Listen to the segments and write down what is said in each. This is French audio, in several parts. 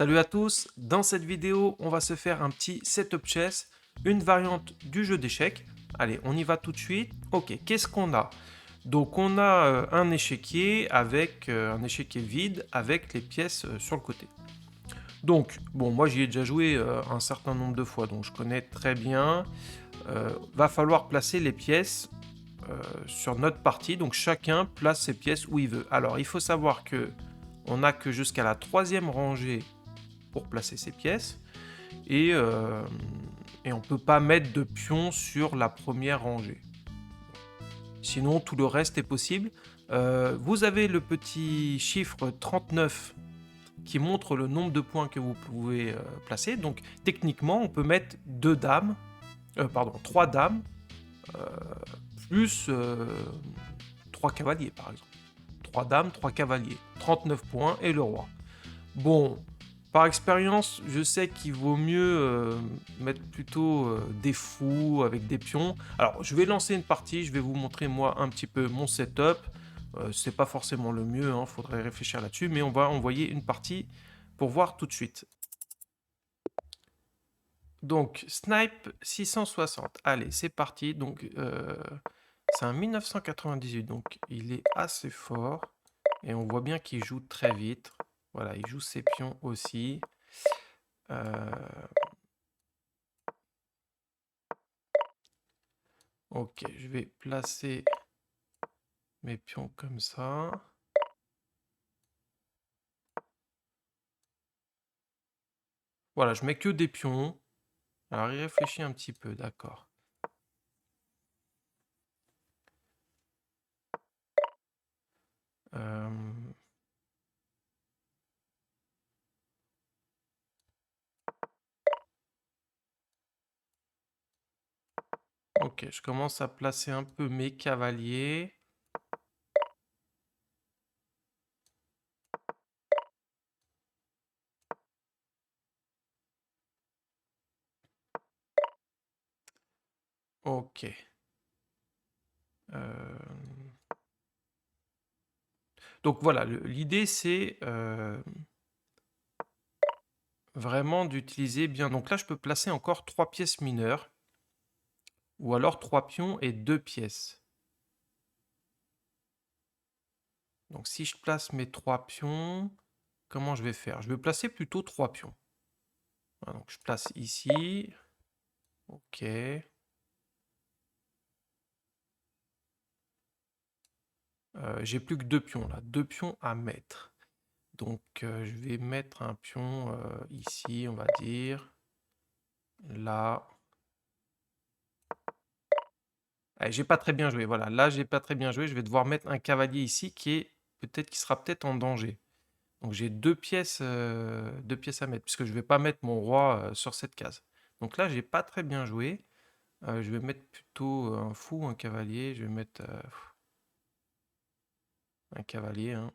Salut à tous, dans cette vidéo on va se faire un petit setup chess, une variante du jeu d'échecs. Allez, on y va tout de suite. Ok, qu'est-ce qu'on a? Donc on a un échiquier avec un échiquier vide avec les pièces sur le côté. Donc, bon, moi j'y ai déjà joué un certain nombre de fois, donc je connais très bien. Va falloir placer les pièces sur notre partie, donc chacun place ses pièces où il veut. Alors il faut savoir que on n'a que jusqu'à la troisième rangée pour placer ses pièces. Et, euh, et on ne peut pas mettre de pion sur la première rangée. Sinon, tout le reste est possible. Vous avez le petit chiffre 39 qui montre le nombre de points que vous pouvez placer. Donc, techniquement, on peut mettre 3 dames, euh, plus 3 cavaliers, par exemple. 3 dames, 3 cavaliers. 39 points et le roi. Bon, par expérience, je sais qu'il vaut mieux mettre plutôt des fous avec des pions. Alors, je vais lancer une partie, je vais vous montrer moi un petit peu mon setup. C'est pas forcément le mieux, hein, faudrait réfléchir là-dessus, mais on va envoyer une partie pour voir tout de suite. Donc, Snipe 660. Allez, c'est parti. Donc, c'est un 1998, donc il est assez fort. Et on voit bien qu'il joue très vite. Voilà, il joue ses pions aussi. Ok, je vais placer mes pions comme ça. Voilà, je mets que des pions. Alors, il réfléchit un petit peu, d'accord. Euh, Ok, je commence à placer un peu mes cavaliers. Ok. Donc voilà, l'idée c'est vraiment d'utiliser bien. Donc là, je peux placer encore 3 pièces mineures. Ou alors 3 pions et 2 pièces. Donc si je place mes 3 pions, comment je vais faire? Je vais placer plutôt 3 pions. Voilà, donc je place ici. Ok. J'ai plus que 2 pions là, 2 pions à mettre. Donc je vais mettre un pion ici, on va dire. Là. Allez, j'ai pas très bien joué, voilà. Là, j'ai pas très bien joué. Je vais devoir mettre un cavalier ici qui sera peut-être en danger. Donc j'ai 2 pièces à mettre, puisque je vais pas mettre mon roi sur cette case. Donc là, j'ai pas très bien joué. Je vais mettre plutôt un fou, un cavalier. Je vais mettre un cavalier hein,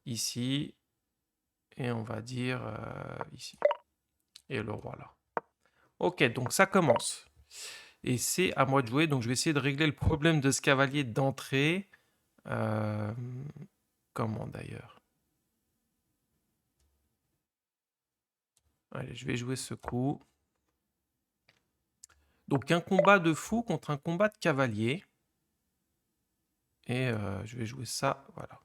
ici. Et on va dire ici. Et le roi là. Ok, donc ça commence. Et c'est à moi de jouer. Donc je vais essayer de régler le problème de ce cavalier d'entrée. Euh, comment d'ailleurs? Allez, je vais jouer ce coup. Donc un combat de fou contre un combat de cavalier. Et je vais jouer ça, voilà.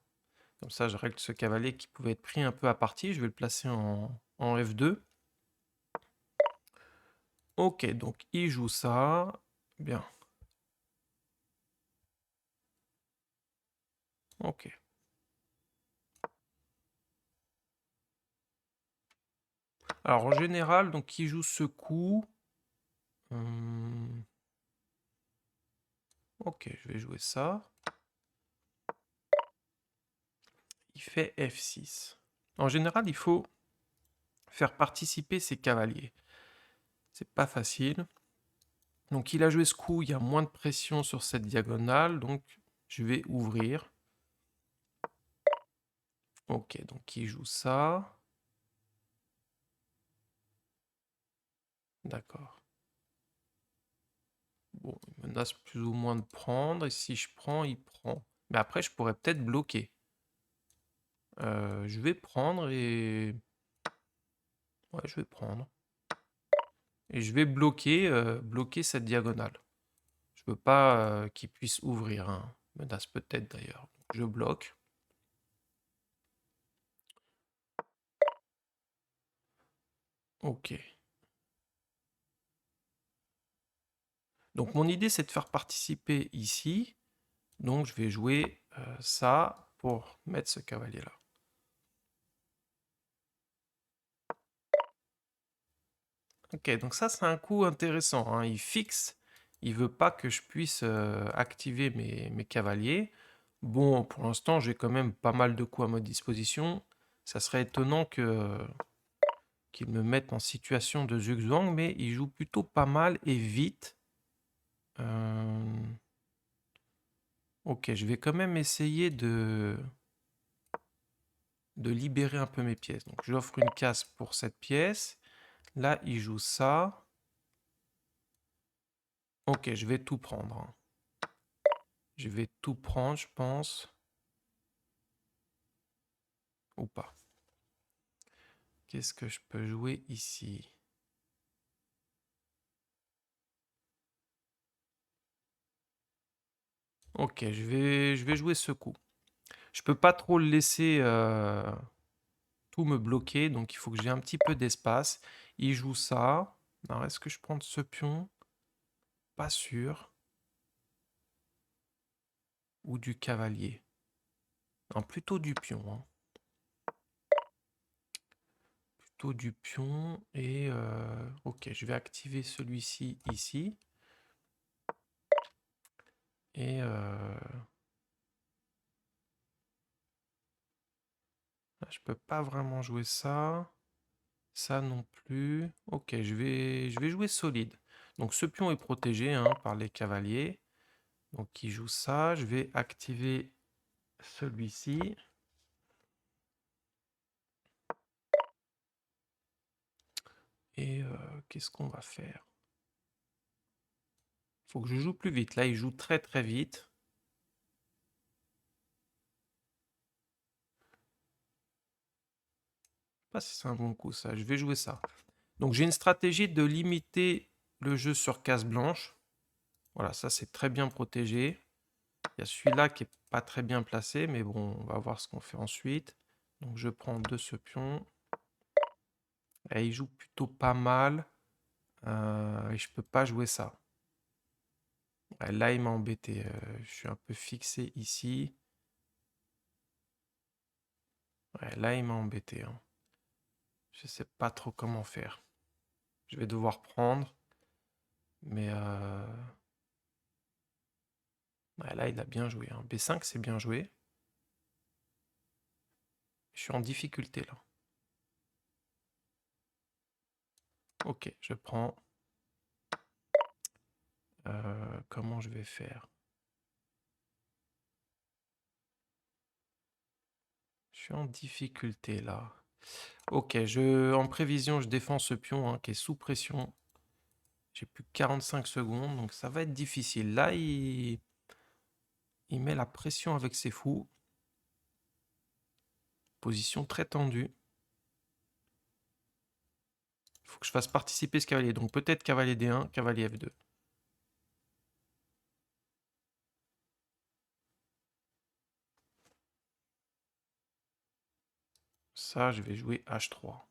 Comme ça, je règle ce cavalier qui pouvait être pris un peu à partie. Je vais le placer en F2. Ok, donc il joue ça. Bien. Ok. Alors en général, donc il joue ce coup. Ok, je vais jouer ça. Il fait F6. En général, il faut faire participer ses cavaliers. C'est pas facile. Donc il a joué ce coup, il y a moins de pression sur cette diagonale, donc je vais ouvrir. Ok, donc il joue ça. D'accord. Bon, il menace plus ou moins de prendre, et si je prends, il prend. Mais après, je pourrais peut-être bloquer. Je vais prendre et... Ouais, je vais prendre. Et je vais bloquer cette diagonale. Je veux pas qu'il puisse ouvrir, hein. Menace peut-être d'ailleurs. Je bloque. Ok. Donc mon idée c'est de faire participer ici. Donc je vais jouer ça pour mettre ce cavalier là. Ok, donc ça c'est un coup intéressant, hein. Il fixe, il veut pas que je puisse activer mes cavaliers. Bon, pour l'instant j'ai quand même pas mal de coups à ma disposition. Ça serait étonnant qu'il me mette en situation de zugzwang, mais il joue plutôt pas mal et vite. Ok, je vais quand même essayer de libérer un peu mes pièces. Donc j'offre une case pour cette pièce. Là, il joue ça. Ok, je vais tout prendre, hein. Je vais tout prendre, je pense. Ou pas. Qu'est-ce que je peux jouer ici? Ok, je vais jouer ce coup. Je peux pas trop le laisser tout me bloquer, donc il faut que j'ai un petit peu d'espace. Il joue ça. Alors, est-ce que je prends ce pion? Pas sûr. Ou du cavalier? Non, plutôt du pion, hein. Plutôt du pion. Et ok, je vais activer celui-ci ici. Et je peux pas vraiment jouer ça. Ça non plus. Ok, je vais jouer solide. Donc ce pion est protégé, hein, par les cavaliers. Donc il joue ça. Je vais activer celui-ci. Et qu'est-ce qu'on va faire? Il faut que je joue plus vite. Là, il joue très très vite. Je sais pas si c'est un bon coup ça. Je vais jouer ça. Donc j'ai une stratégie de limiter le jeu sur case blanche. Voilà, ça c'est très bien protégé. Il y a celui-là qui est pas très bien placé, mais bon, on va voir ce qu'on fait ensuite. Donc je prends de ce pion. Et il joue plutôt pas mal. Et je peux pas jouer ça. Ouais, là, il m'a embêté. Je suis un peu fixé ici. Ouais, là, il m'a embêté, hein. Je sais pas trop comment faire. Je vais devoir prendre. Mais ouais, là, il a bien joué, hein. B5, c'est bien joué. Je suis en difficulté là. Ok, je prends. Comment je vais faire? Je suis en difficulté là. Ok, en prévision, je défends ce pion, hein, qui est sous pression. J'ai plus que 45 secondes, donc ça va être difficile. Là, il met la pression avec ses fous. Position très tendue. Il faut que je fasse participer ce cavalier. Donc peut-être cavalier D1, cavalier F2. Ça, je vais jouer H3.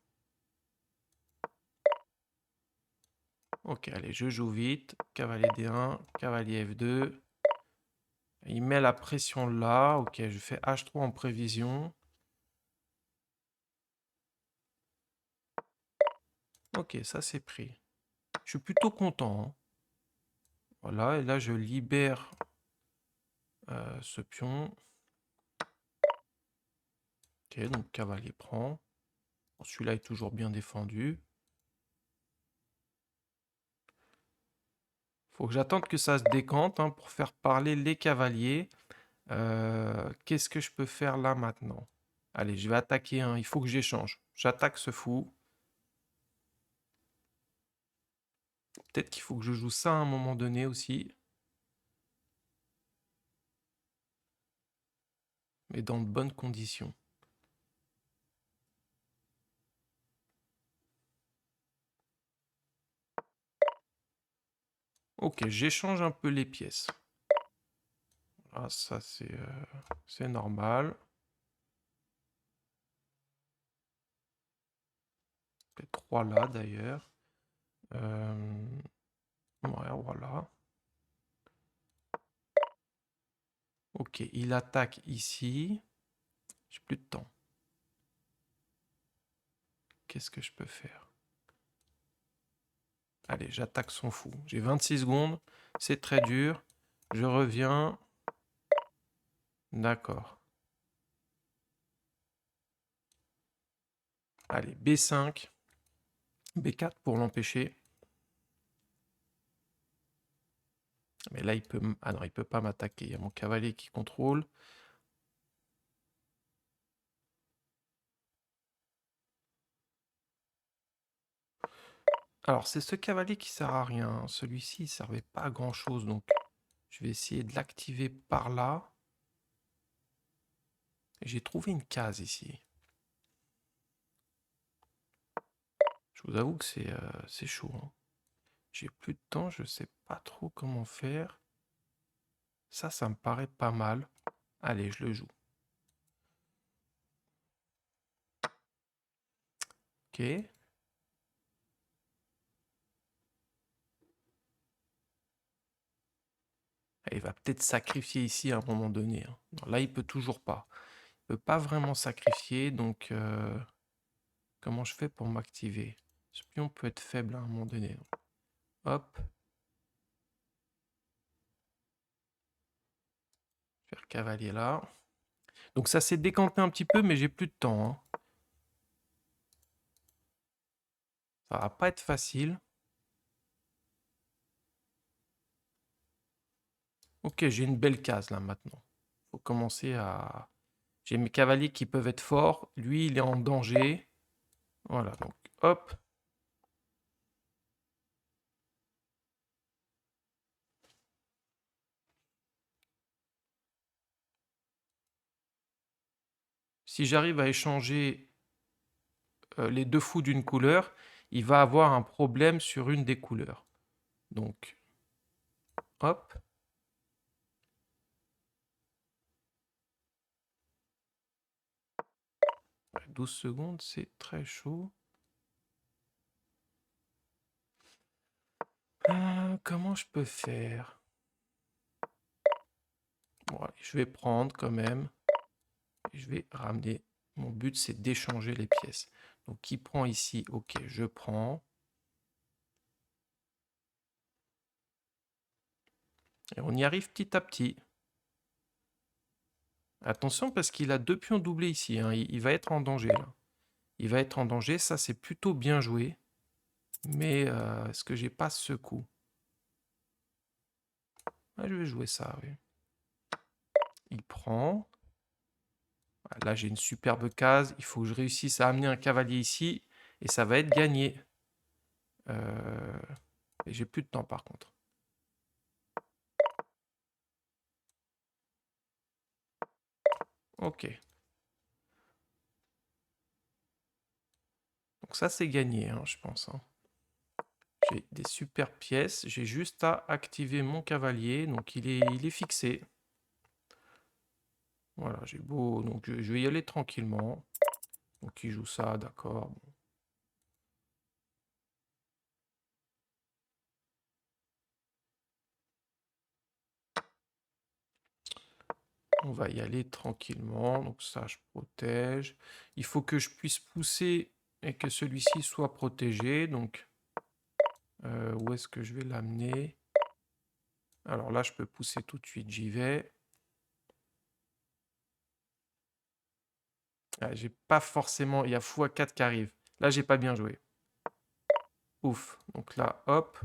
Ok, allez, je joue vite. Cavalier D1, cavalier F2. Il met la pression là. Ok, je fais H3 en prévision. Ok, ça c'est pris. Je suis plutôt content, hein. Voilà, et là je libère ce pion. Ok, donc cavalier prend. Celui-là est toujours bien défendu. Faut que j'attende que ça se décante, hein, pour faire parler les cavaliers. Qu'est-ce que je peux faire là maintenant? Allez, je vais attaquer un. Il faut que j'échange. J'attaque ce fou. Peut-être qu'il faut que je joue ça à un moment donné aussi. Mais dans de bonnes conditions. Ok, j'échange un peu les pièces. Ah, ça, c'est normal. Les 3 là, d'ailleurs. Ouais, voilà. Ok, il attaque ici. J'ai plus de temps. Qu'est-ce que je peux faire? Allez, j'attaque son fou. J'ai 26 secondes. C'est très dur. Je reviens. D'accord. Allez, B5. B4 pour l'empêcher. Mais là, il peut... Ah non, il peut pas m'attaquer. Il y a mon cavalier qui contrôle. Alors, c'est ce cavalier qui sert à rien. Celui-ci, il servait pas à grand-chose. Donc, je vais essayer de l'activer par là. J'ai trouvé une case ici. Je vous avoue que c'est chaud, hein. J'ai plus de temps, je sais pas trop comment faire. Ça me paraît pas mal. Allez, je le joue. Ok. Et il va peut-être sacrifier ici à un moment donné, hein. Non, là, il peut toujours pas. Il peut pas vraiment sacrifier, donc comment je fais pour m'activer? Ce pion peut être faible à un moment donné. Hop. Faire cavalier là. Donc ça s'est décanté un petit peu, mais j'ai plus de temps, hein. Ça va pas être facile. Ok, j'ai une belle case là maintenant. Faut commencer à... J'ai mes cavaliers qui peuvent être forts. Lui, il est en danger. Voilà, donc hop. Si j'arrive à échanger les deux fous d'une couleur, il va avoir un problème sur une des couleurs. Donc, hop. 12 secondes, c'est très chaud. Comment je peux faire? Bon, allez, je vais prendre quand même. Et je vais ramener. Mon but, c'est d'échanger les pièces. Donc, qui prend ici? Ok, je prends. Et on y arrive petit à petit. Attention parce qu'il a 2 pions doublés ici, hein. Il va être en danger là. Il va être en danger, ça c'est plutôt bien joué. Mais est-ce que j'ai pas ce coup? Ah, je vais jouer ça, oui. Il prend. Ah, là j'ai une superbe case. Il faut que je réussisse à amener un cavalier ici. Et ça va être gagné. Et j'ai plus de temps par contre. Ok. Donc ça c'est gagné, hein, je pense, hein. J'ai des super pièces. J'ai juste à activer mon cavalier. Donc il est fixé. Voilà, j'ai beau. Donc je vais y aller tranquillement. Donc il joue ça, d'accord. Bon. On va y aller tranquillement. Donc ça, je protège. Il faut que je puisse pousser et que celui-ci soit protégé. Donc où est-ce que je vais l'amener? Alors là, je peux pousser tout de suite. J'y vais. Ah, j'ai pas forcément... Il y a x4 qui arrive. Là, j'ai pas bien joué. Ouf. Donc là, hop.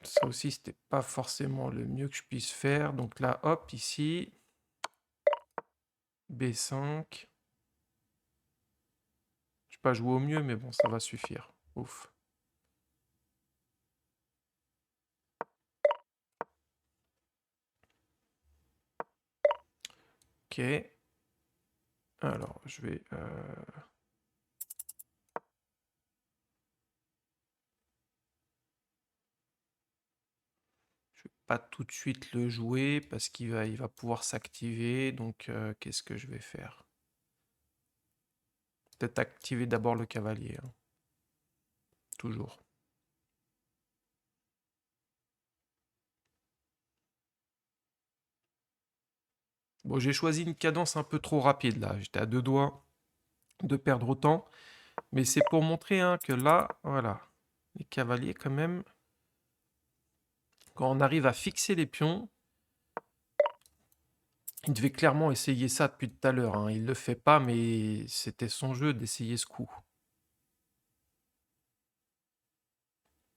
Ça aussi, c'était pas forcément le mieux que je puisse faire. Donc là, hop, ici. B5. Je vais pas jouer au mieux, mais bon, ça va suffire. Ouf. Ok. Alors, je vais... Je vais pas tout de suite le jouer parce il va pouvoir s'activer. Donc, qu'est-ce que je vais faire? Peut-être activer d'abord le cavalier, hein. Toujours. Bon, j'ai choisi une cadence un peu trop rapide là. J'étais à deux doigts de perdre autant. Mais c'est pour montrer hein, que là, voilà, les cavaliers quand même, quand on arrive à fixer les pions, il devait clairement essayer ça depuis tout à l'heure, hein. Il le fait pas, mais c'était son jeu d'essayer ce coup.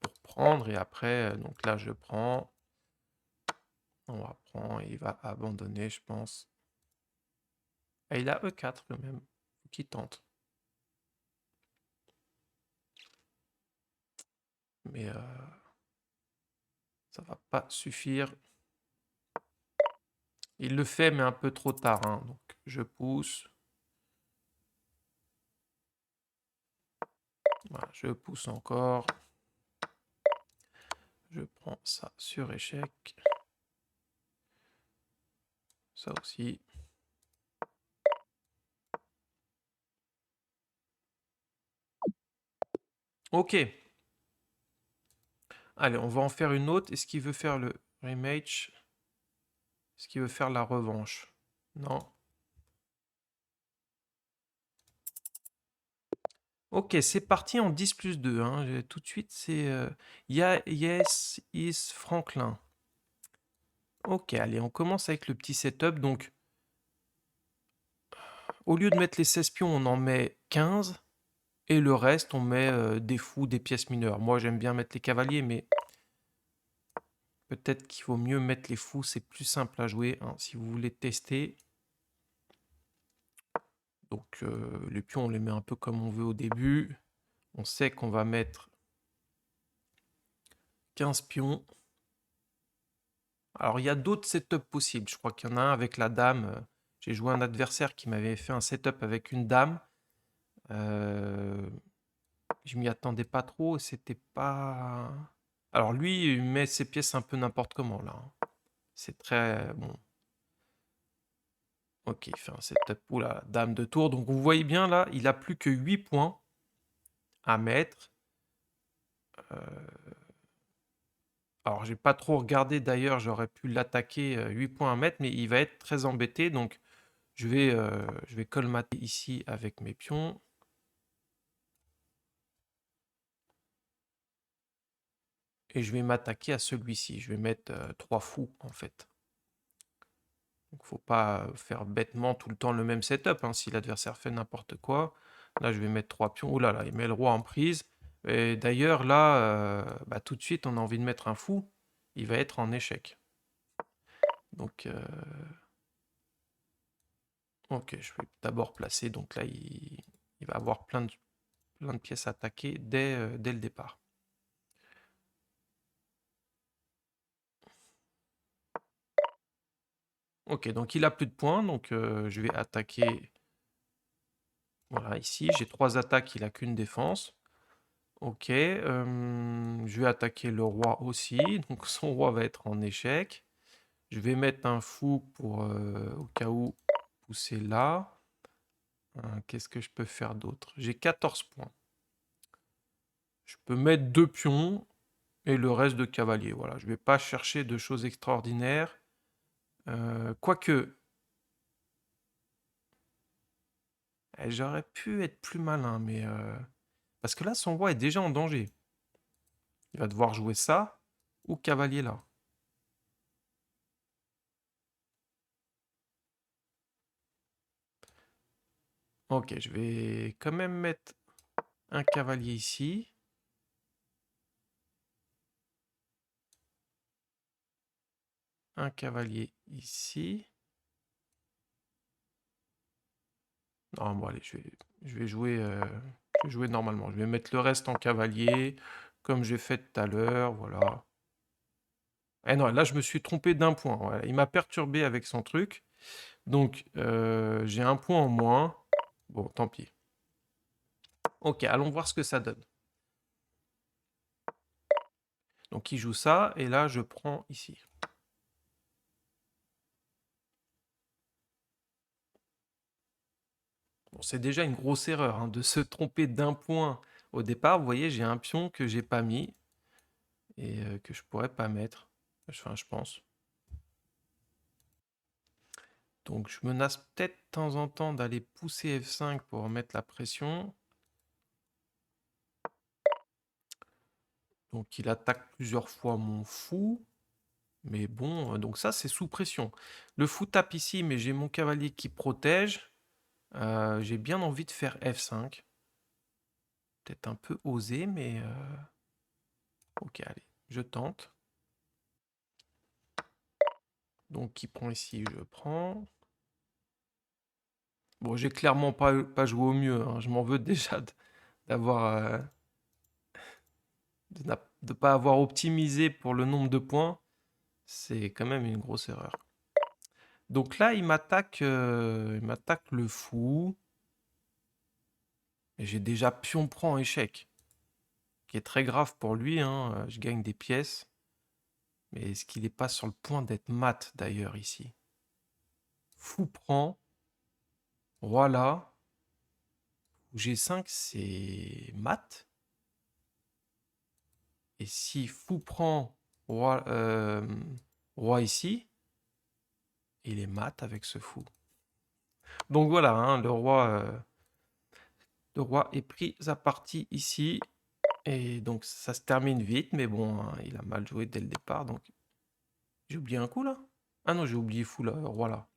Pour prendre, et après, donc là je prends. On va prendre, et il va abandonner, je pense. Et il a E4 quand même. Faut qu'il tente. Mais ça va pas suffire. Il le fait, mais un peu trop tard, hein. Donc je pousse. Voilà, je pousse encore. Je prends ça sur échec. Ça aussi. Ok. Allez, on va en faire une autre. Est-ce qu'il veut faire le rematch? Est-ce qu'il veut faire la revanche? Non. Ok, c'est parti en 10+2, hein. Tout de suite, c'est Yes is Franklin. Ok, allez, on commence avec le petit setup. Donc, au lieu de mettre les 16 pions, on en met 15. Et le reste, on met des fous, des pièces mineures. Moi, j'aime bien mettre les cavaliers, mais peut-être qu'il vaut mieux mettre les fous. C'est plus simple à jouer, hein, si vous voulez tester. Donc, les pions, on les met un peu comme on veut au début. On sait qu'on va mettre 15 pions. Alors, il y a d'autres setups possibles. Je crois qu'il y en a un avec la dame. J'ai joué un adversaire qui m'avait fait un setup avec une dame. Je m'y attendais pas trop. C'était pas... Alors, lui, il met ses pièces un peu n'importe comment, là, hein. C'est très... Bon. Ok, il fait un setup. Oula, dame de tour. Donc, vous voyez bien, là, il a plus que 8 points à mettre. Alors, j'ai pas trop regardé d'ailleurs, j'aurais pu l'attaquer 8 points à mettre, mais il va être très embêté. Donc, je vais colmater ici avec mes pions. Et je vais m'attaquer à celui-ci. Je vais mettre 3 fous en fait. Donc, faut pas faire bêtement tout le temps le même setup, hein, si l'adversaire fait n'importe quoi. Là, je vais mettre 3 pions. Oh là là, il met le roi en prise. Et d'ailleurs, là, bah, tout de suite, on a envie de mettre un fou. Il va être en échec. Donc, ok, je vais d'abord placer. Donc là, il va avoir plein de pièces attaquées dès le départ. Ok, donc il a plus de points. Donc je vais attaquer. Voilà, ici, j'ai 3 attaques, il a qu'une défense. Ok, je vais attaquer le roi aussi. Donc son roi va être en échec. Je vais mettre un fou pour, au cas où, pousser là. Qu'est-ce que je peux faire d'autre? J'ai 14 points. Je peux mettre 2 pions et le reste de cavalier. Voilà, je ne vais pas chercher de choses extraordinaires. Quoique, j'aurais pu être plus malin, mais... Parce que là, son roi est déjà en danger. Il va devoir jouer ça ou cavalier là. Ok, je vais quand même mettre un cavalier ici. Un cavalier ici. Non, bon allez, je vais jouer normalement. Je vais mettre le reste en cavalier, comme j'ai fait tout à l'heure, voilà. Eh non, là je me suis trompé d'un point. Voilà. Il m'a perturbé avec son truc. Donc j'ai un point en moins. Bon, tant pis. Ok, allons voir ce que ça donne. Donc il joue ça, et là je prends ici. Bon, c'est déjà une grosse erreur hein, de se tromper d'un point au départ. Vous voyez, j'ai un pion que j'ai pas mis et que je pourrais pas mettre. Enfin, je pense. Donc je menace peut-être de temps en temps d'aller pousser F5 pour mettre la pression. Donc il attaque plusieurs fois mon fou. Mais bon, donc ça c'est sous pression. Le fou tape ici, mais j'ai mon cavalier qui protège. J'ai bien envie de faire F5. Peut-être un peu osé, mais... Ok, allez, je tente. Donc il prend ici, je prends. Bon, j'ai clairement pas joué au mieux, hein. Je m'en veux déjà d'avoir... de ne pas avoir optimisé pour le nombre de points. C'est quand même une grosse erreur. Donc là, il m'attaque le fou. Et j'ai déjà pion prend échec. Qui est très grave pour lui, hein. Je gagne des pièces. Mais est-ce qu'il n'est pas sur le point d'être mat d'ailleurs ici? Fou prend. Voilà. G5, c'est mat. Et si fou prend roi, roi ici, il est mat avec ce fou. Donc voilà, hein, le roi est pris à partie ici. Et donc ça se termine vite, mais bon, hein, il a mal joué dès le départ. Donc j'ai oublié un coup là? Ah non, j'ai oublié fou là, roi là.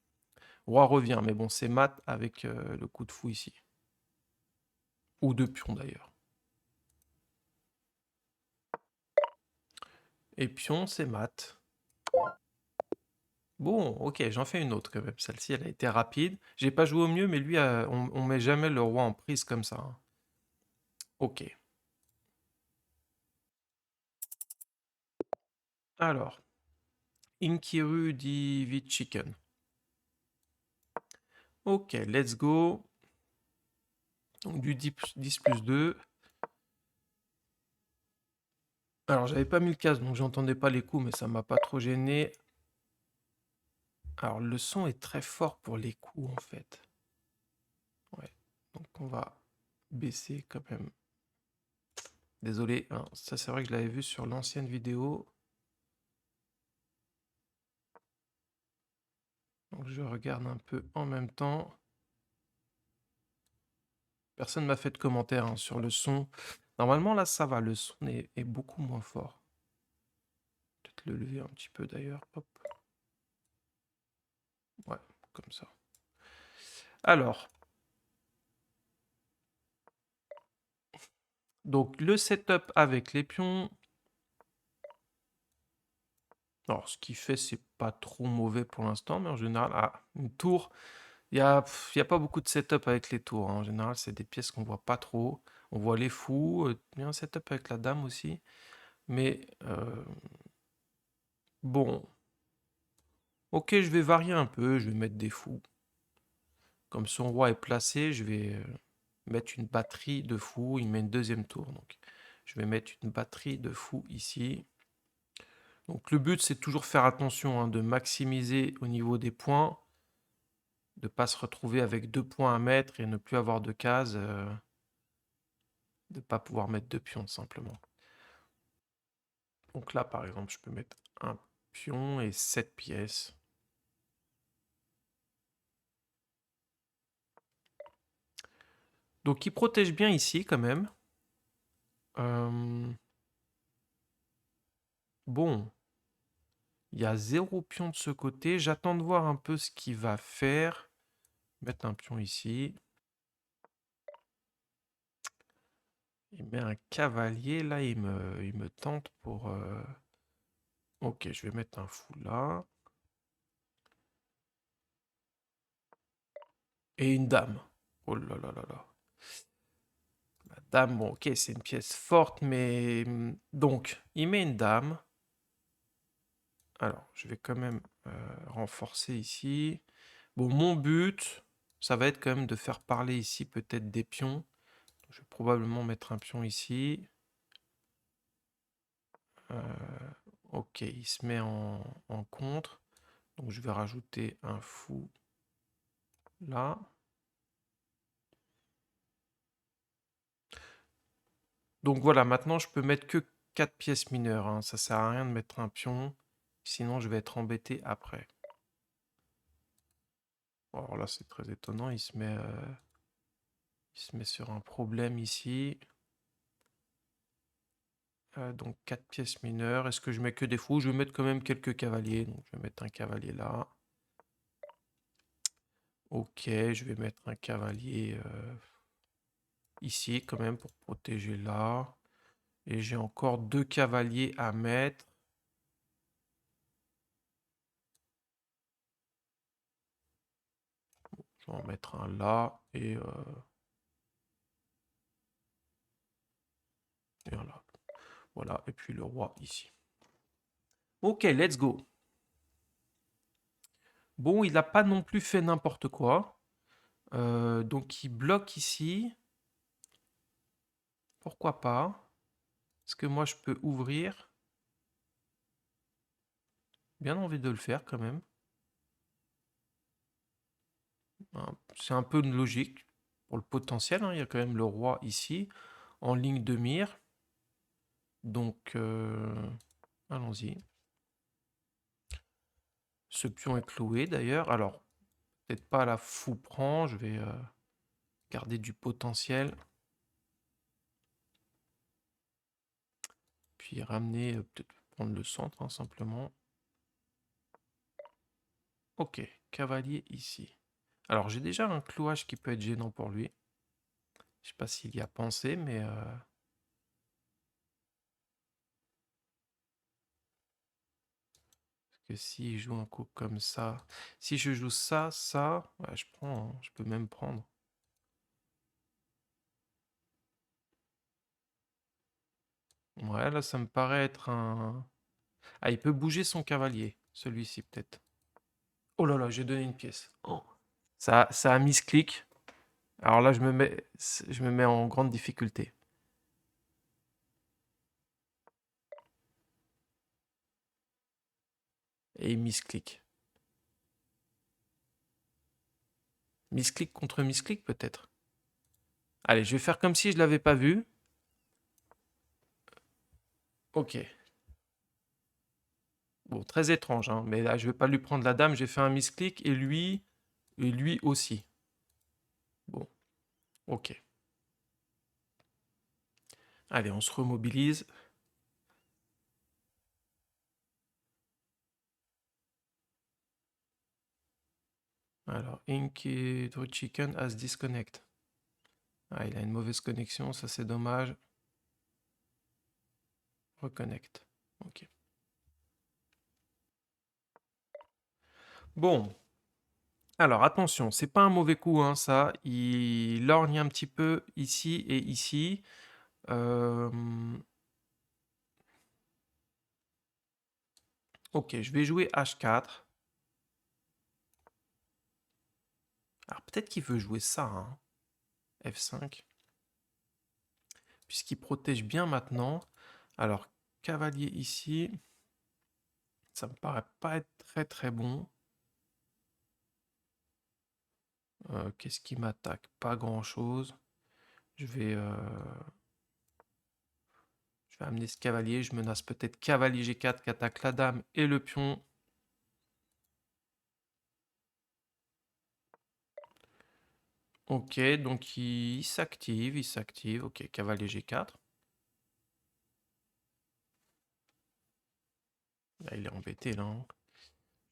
Roi revient, mais bon, c'est mat avec le coup de fou ici. Ou de pion d'ailleurs. Et pion, c'est mat. Bon, ok, j'en fais une autre quand même. Celle-ci, elle a été rapide. J'ai pas joué au mieux, mais lui, on met jamais le roi en prise comme ça, hein. Ok. Alors, Inkiru dit chicken. Ok, let's go. Donc du 10 plus 2. Alors, j'avais pas mis le casque, donc j'entendais pas les coups, mais ça m'a pas trop gêné. Alors, le son est très fort pour les coups, en fait. Ouais, donc on va baisser quand même. Désolé, hein, ça c'est vrai que je l'avais vu sur l'ancienne vidéo. Donc je regarde un peu en même temps. Personne m'a fait de commentaire hein, sur le son. Normalement là ça va, le son est beaucoup moins fort. Peut-être le lever un petit peu d'ailleurs. Hop. Ouais, comme ça. Alors. Donc le setup avec les pions. Alors ce qu'il fait c'est pas trop mauvais pour l'instant, mais en général, ah, une tour. Il n'y a, y a pas beaucoup de setup avec les tours, hein. En général c'est des pièces qu'on voit pas trop. On voit les fous, il y a un setup avec la dame aussi. Mais bon, ok, je vais varier un peu, je vais mettre des fous. Comme son roi est placé, je vais mettre une batterie de fous. Il met une deuxième tour, donc je vais mettre une batterie de fous ici. Donc le but, c'est toujours faire attention hein, de maximiser au niveau des points, de ne pas se retrouver avec 2 points à mettre et ne plus avoir de cases, de ne pas pouvoir mettre de pions simplement. Donc là, par exemple, je peux mettre un pion et 7 pièces. Donc il protège bien ici quand même. Bon, il y a 0 pion de ce côté. J'attends de voir un peu ce qu'il va faire. Mettre un pion ici. Il met un cavalier. Là, il me tente pour... Ok, je vais mettre un fou là. Et une dame. Oh là là là là. La dame, bon, ok, c'est une pièce forte, mais... Donc, il met une dame. Alors, je vais quand même renforcer ici. Bon, mon but, ça va être quand même de faire parler ici peut-être des pions. Je vais probablement mettre un pion ici. Ok, il se met en contre. Donc je vais rajouter un fou là. Donc voilà, maintenant je peux mettre que 4 pièces mineures, hein. Ça sert à rien de mettre un pion. Sinon je vais être embêté après. Bon, alors là c'est très étonnant, il se met sur un problème ici. Donc 4 pièces mineures. Est-ce que je mets que des fous? Je vais mettre quand même quelques cavaliers. Donc je vais mettre un cavalier là. Ok, je vais mettre un cavalier ici quand même pour protéger là. Et j'ai encore 2 cavaliers à mettre. Je vais en mettre un là et un là. Voilà, et puis le roi ici. Ok, let's go. Bon, il n'a pas non plus fait n'importe quoi. Donc il bloque ici. Pourquoi pas? Est-ce que moi je peux ouvrir? Bien envie de le faire quand même. Hein, c'est un peu une logique pour le potentiel, hein. Il y a quand même le roi ici, en ligne de mire. Donc, allons-y. Ce pion est cloué d'ailleurs. Alors, peut-être pas à la fou prend. Je vais garder du potentiel. Puis ramener, peut-être prendre le centre, hein, simplement. Ok, cavalier ici. Alors, j'ai déjà un clouage qui peut être gênant pour lui. Je sais pas s'il y a pensé, mais... que s'il joue un coup comme ça... Si je joue ça, ça... Ouais, je prends, hein. Je peux même prendre. Ouais, là, ça me paraît être un... Ah, il peut bouger son cavalier. Celui-ci, peut-être. Oh là là, j'ai donné une pièce. Oh. Ça a mis ce clic. Alors là, je me mets en grande difficulté. Et il misclick. Misclick contre misclick, peut-être. Allez, je vais faire comme si je l'avais pas vu. Ok. Bon, très étrange, hein, mais là, je vais pas lui prendre la dame. J'ai fait un misclick et lui aussi. Bon, ok. Allez, on se remobilise. Alors, Inky Chicken has disconnect. Ah, il a une mauvaise connexion, ça c'est dommage. Reconnect. Ok. Bon. Alors attention, c'est pas un mauvais coup, hein, ça. Il lorgne un petit peu ici et ici. Euh, Ok, je vais jouer H4. Alors peut-être qu'il veut jouer ça, hein. F5. Puisqu'il protège bien maintenant. Alors, cavalier ici. Ça me paraît pas être très très bon. Qu'est-ce qui m'attaque? Pas grand-chose. Je vais, euh, je vais amener ce cavalier. Je menace peut-être cavalier G4 qui attaque la dame et le pion. Ok, donc il s'active, il s'active. Ok, cavalier G4. Là, il est embêté, là, hein.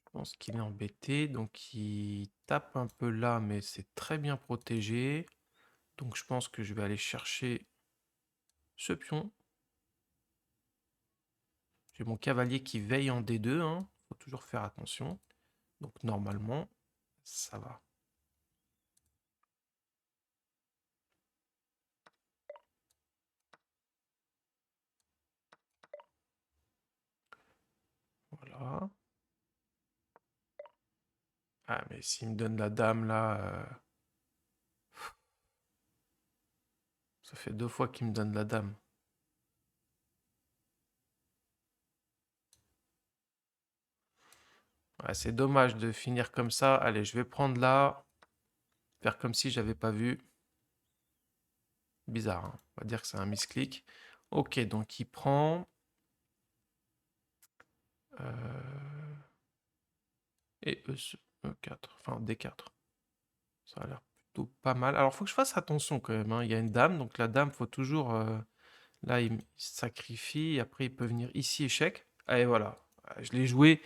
Je pense qu'il est embêté. Donc il tape un peu là, mais c'est très bien protégé. Donc je pense que je vais aller chercher ce pion. J'ai mon cavalier qui veille en D2, hein. Faut toujours faire attention. Donc normalement, ça va. Voilà. Ah, mais s'il me donne la dame là, ça fait 2 fois qu'il me donne la dame. Ouais, c'est dommage de finir comme ça. Allez, je vais prendre là. Faire comme si j'avais pas vu. Bizarre, hein. On va dire que c'est un misclick. Ok, donc il prend. Et E4. Enfin, D4. Ça a l'air plutôt pas mal. Alors, faut que je fasse attention quand même, hein. Il y a une dame, donc la dame, faut toujours. Là, il sacrifie. Après, il peut venir ici, échec. Et voilà. Je l'ai joué.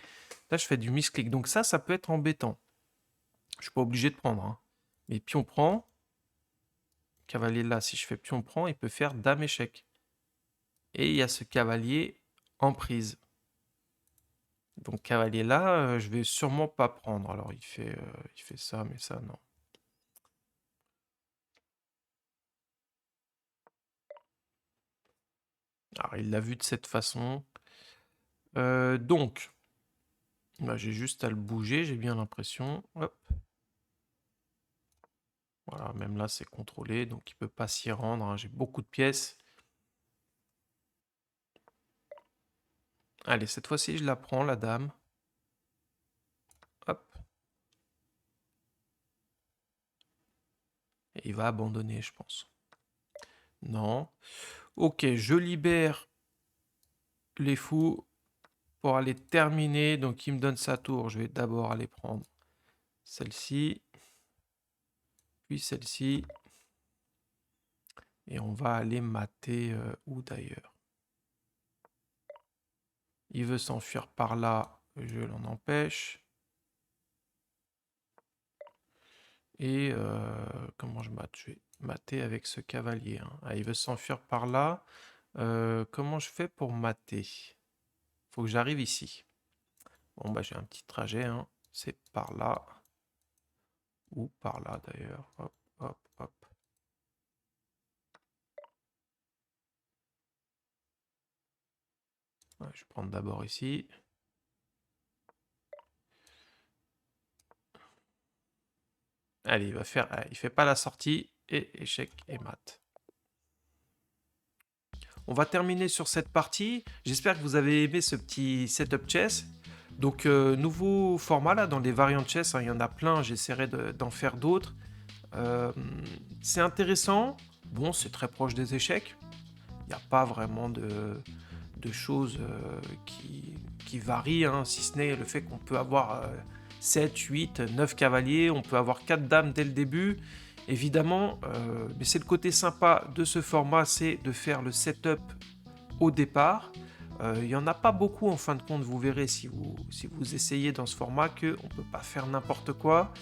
Là, je fais du misclick. Donc ça peut être embêtant. Je suis pas obligé de prendre, hein. Mais pion prend. Cavalier là, si je fais pion prend, il peut faire dame échec. Et il y a ce cavalier en prise. Donc cavalier là, je vais sûrement pas prendre. Alors il fait ça, mais ça non. Alors il l'a vu de cette façon. Donc, bah, j'ai juste à le bouger, j'ai bien l'impression. Hop. Voilà, même là c'est contrôlé, donc il peut pas s'y rendre, hein. J'ai beaucoup de pièces. Allez, cette fois-ci je la prends, la dame. Hop. Et il va abandonner, je pense. Non. Ok, je libère les fous pour aller terminer. Donc il me donne sa tour. Je vais d'abord aller prendre celle-ci. Puis celle-ci. Et on va aller mater où d'ailleurs? Il veut s'enfuir par là. Je l'en empêche. Et comment je mate? Je vais mater avec ce cavalier, hein. Ah, il veut s'enfuir par là. Comment je fais pour mater? Faut que j'arrive ici. Bon, bah j'ai un petit trajet, hein. C'est par là. Ou par là d'ailleurs. Hop, hop, hop. Ouais, je vais prendre d'abord ici. Allez, il va faire. Il fait pas la sortie. Et échec et mat. On va terminer sur cette partie. J'espère que vous avez aimé ce petit setup chess. Donc, nouveau format là, dans les variantes chess, hein, il y en a plein, j'essaierai d'en faire d'autres. C'est intéressant. Bon, c'est très proche des échecs. Il n'y a pas vraiment de choses qui varient, hein, si ce n'est le fait qu'on peut avoir 7, 8, 9 cavaliers, on peut avoir 4 dames dès le début. Évidemment, mais c'est le côté sympa de ce format, c'est de faire le setup au départ. Il n'y en a pas beaucoup en fin de compte, vous verrez si vous essayez dans ce format qu'on ne peut pas faire n'importe quoi.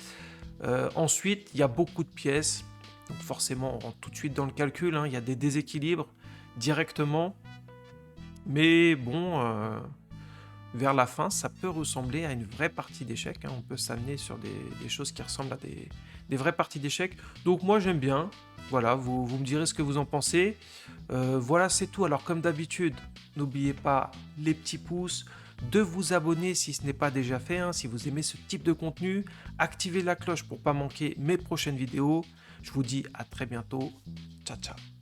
Ensuite, il y a beaucoup de pièces, donc forcément on rentre tout de suite dans le calcul, hein. Il y a des déséquilibres directement, mais bon, vers la fin, ça peut ressembler à une vraie partie d'échecs, hein. On peut s'amener sur des choses qui ressemblent à des vraies parties d'échecs. Donc moi j'aime bien. Voilà, vous me direz ce que vous en pensez. Voilà, c'est tout. Alors comme d'habitude, n'oubliez pas les petits pouces, de vous abonner si ce n'est pas déjà fait, hein. Si vous aimez ce type de contenu, activez la cloche pour ne pas manquer mes prochaines vidéos. Je vous dis à très bientôt. Ciao, ciao.